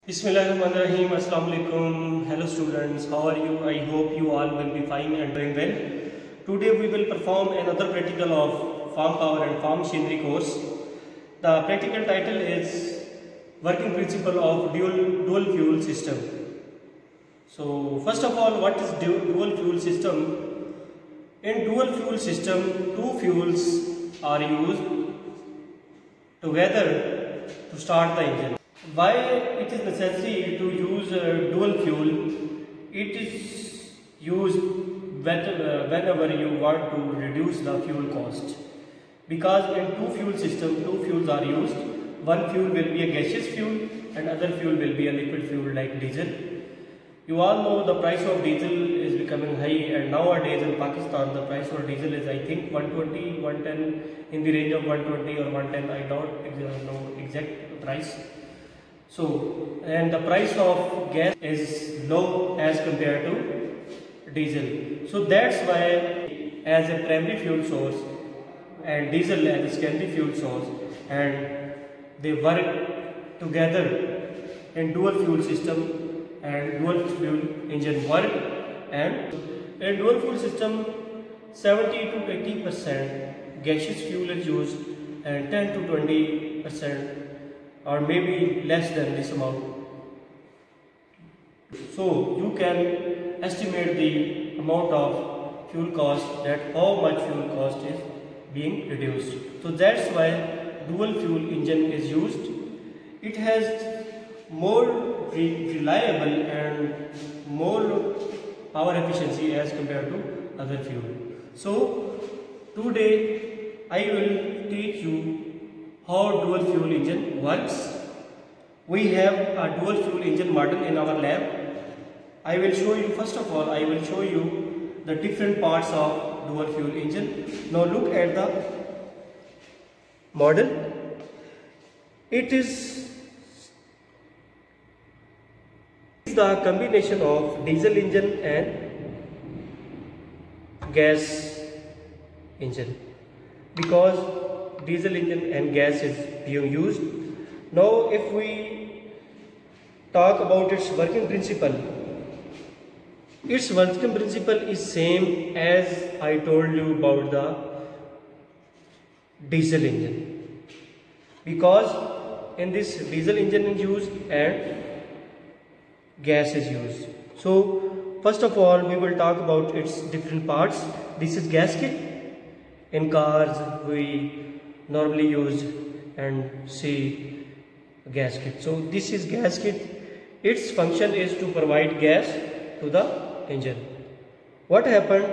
Bismillahirrahmanirrahim. Assalamu alaikum. Hello students, how are you? I hope you all will be fine and doing well. Today we will perform another practical of farm power and farm machinery course. The practical title is Working Principle of Dual Fuel System. So first of all, what is dual fuel system? In dual fuel system, two fuels are used together to start the engine. Why it is necessary to use dual fuel? It is used whenever you want to reduce the fuel cost. Because in two fuel system, two fuels are used. One fuel will be a gaseous fuel and other fuel will be a liquid fuel like diesel. You all know the price of diesel is becoming high, and nowadays in Pakistan the price of diesel is I think 120, 110, in the range of 120 or 110. I don't know exact price. So, and the price of gas is low as compared to diesel. So that's why as a primary fuel source and diesel as a secondary fuel source, and they work together in dual fuel system, and dual fuel engine work. And in dual fuel system 70 to 80% gaseous fuel is used and 10 to 20% or maybe less than this amount. So you can estimate the amount of fuel cost, that how much fuel cost is being reduced. So that's why dual fuel engine is used. It has more reliable and more power efficiency as compared to other fuel. So today I will teach you how dual fuel engine works. We have a dual fuel engine model in our lab. I will show you, first of all, I will show you the different parts of dual fuel engine. Now look at the model. It is the combination of diesel engine and gas engine, because diesel engine and gas is being used. Now if we talk about its working principle, its working principle is same as I told you about the diesel engine, because in this diesel engine is used and gas is used. So first of all we will talk about its different parts. This is gasket. In cars we normally use and see gasket. So this is gasket. Its function is to provide gas to the engine. What happened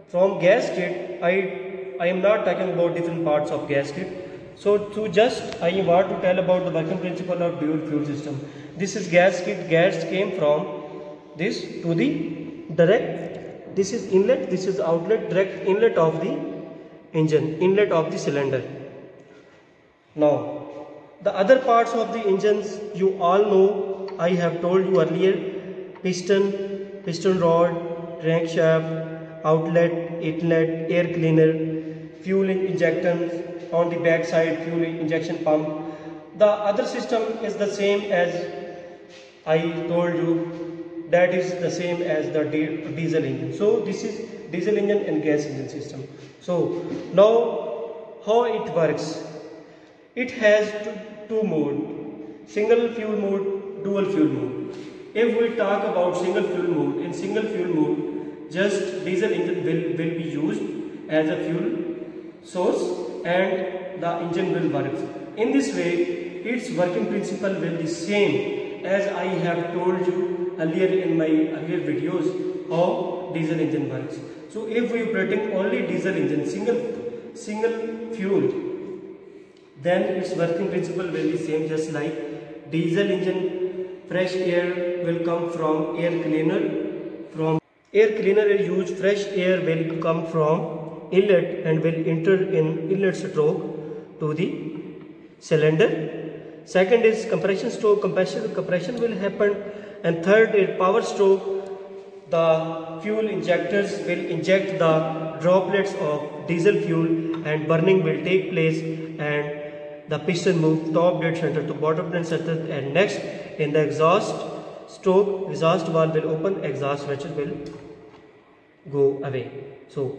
from gasket, I am not talking about different parts of gasket. So to just I want to tell about the working principle of dual fuel system. This is gasket. Gas came from this to the direct. This is inlet, this is outlet, direct inlet of the engine, inlet of the cylinder. Now the other parts of the engines you all know, I have told you earlier: piston rod, crankshaft, outlet, inlet, air cleaner, fuel injectors, on the back side fuel injection pump. The other system is the same as I told you, that is the same as the diesel engine. So this is diesel engine and gas engine system. So now how it works? It has two modes: single fuel mode, dual fuel mode. If we talk about single fuel mode, in single fuel mode just diesel engine will be used as a fuel source and the engine will work. In this way its working principle will be same as I have told you earlier in my earlier videos how diesel engine works. So if we operating only diesel engine, single fuel, then its working principle will be same, just like diesel engine. Fresh air will come from air cleaner. From air cleaner is used, fresh air will come from inlet and will enter in inlet stroke to the cylinder. Second is compression stroke, compression will happen. And third is power stroke. The fuel injectors will inject the droplets of diesel fuel and burning will take place, and the piston move top dead center to bottom dead center, and next in the exhaust stroke, exhaust valve will open, exhaust vessel will go away. So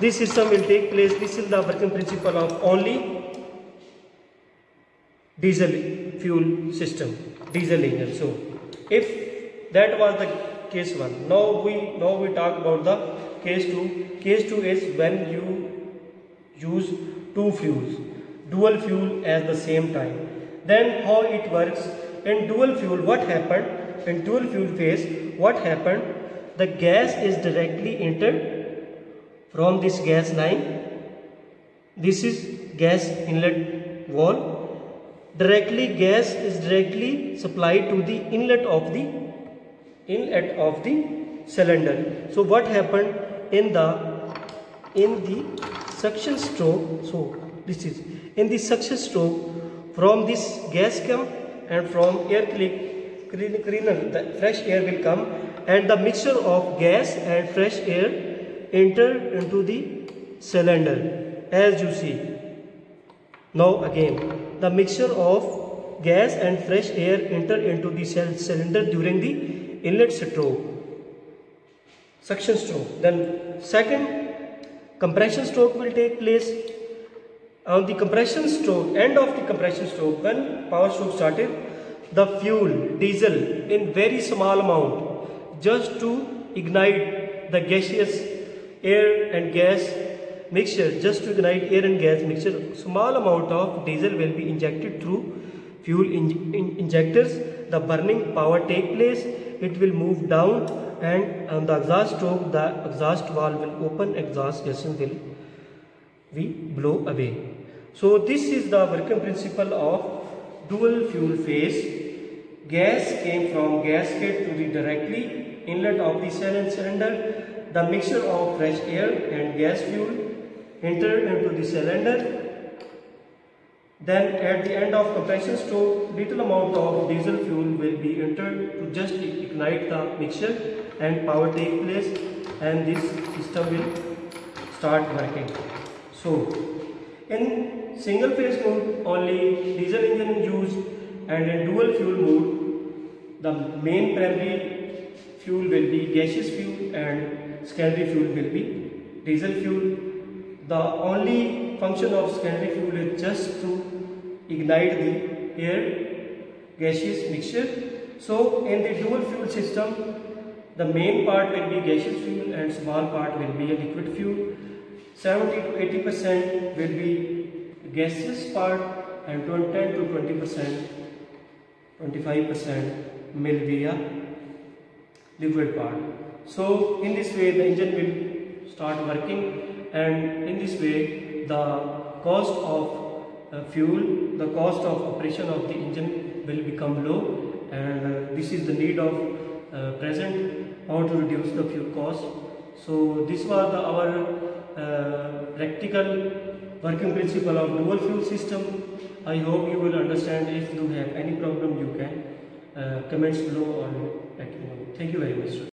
this system will take place. This is the working principle of only diesel fuel system, diesel engine. So if that was the case 1, now we talk about the case 2. Case 2 is when you use two fuels, dual fuel at the same time. Then how it works in dual fuel? What happened in dual fuel phase? What happened? The gas is directly entered from this gas line. This is gas inlet valve. Gas is directly supplied to the inlet of the cylinder. So what happened in the suction stroke? So this is in the suction stroke, from this gas come and from air cleaner, the fresh air will come, and the mixture of gas and fresh air enter into the cylinder, as you see. Now again, the mixture of gas and fresh air enter into the cylinder during the inlet stroke, suction stroke. Then second compression stroke will take place. On the compression stroke, end of the compression stroke, when power stroke started, the fuel, diesel, in very small amount, just to ignite the gaseous air and gas mixture, just to ignite air and gas mixture, small amount of diesel will be injected through fuel injectors. The burning power take place, it will move down, and on the exhaust stroke, the exhaust valve will open, exhaust gases will be blow away. So this is the working principle of dual fuel phase. Gas came from gasket to the directly inlet of the cylinder. The mixture of fresh air and gas fuel entered into the cylinder. Then at the end of compression stroke, little amount of diesel fuel will be entered to just ignite the mixture, and power take place, and this system will start working. So in single phase mode only diesel engine is used, and in dual fuel mode the main primary fuel will be gaseous fuel and secondary fuel will be diesel fuel. The only function of secondary fuel is just to ignite the air gaseous mixture. So in the dual fuel system, the main part will be gaseous fuel and small part will be a liquid fuel. 70 to 80% will be gaseous part, and 10 to 20%, 25% will be a liquid part. So in this way the engine will start working, and in this way the cost of fuel, the cost of operation of the engine will become low, and this is the need of present, how to reduce the fuel cost. So this was our practical working principle of dual fuel system. I hope you will understand. If you have any problem, you can comments below or let me know. Thank you very much.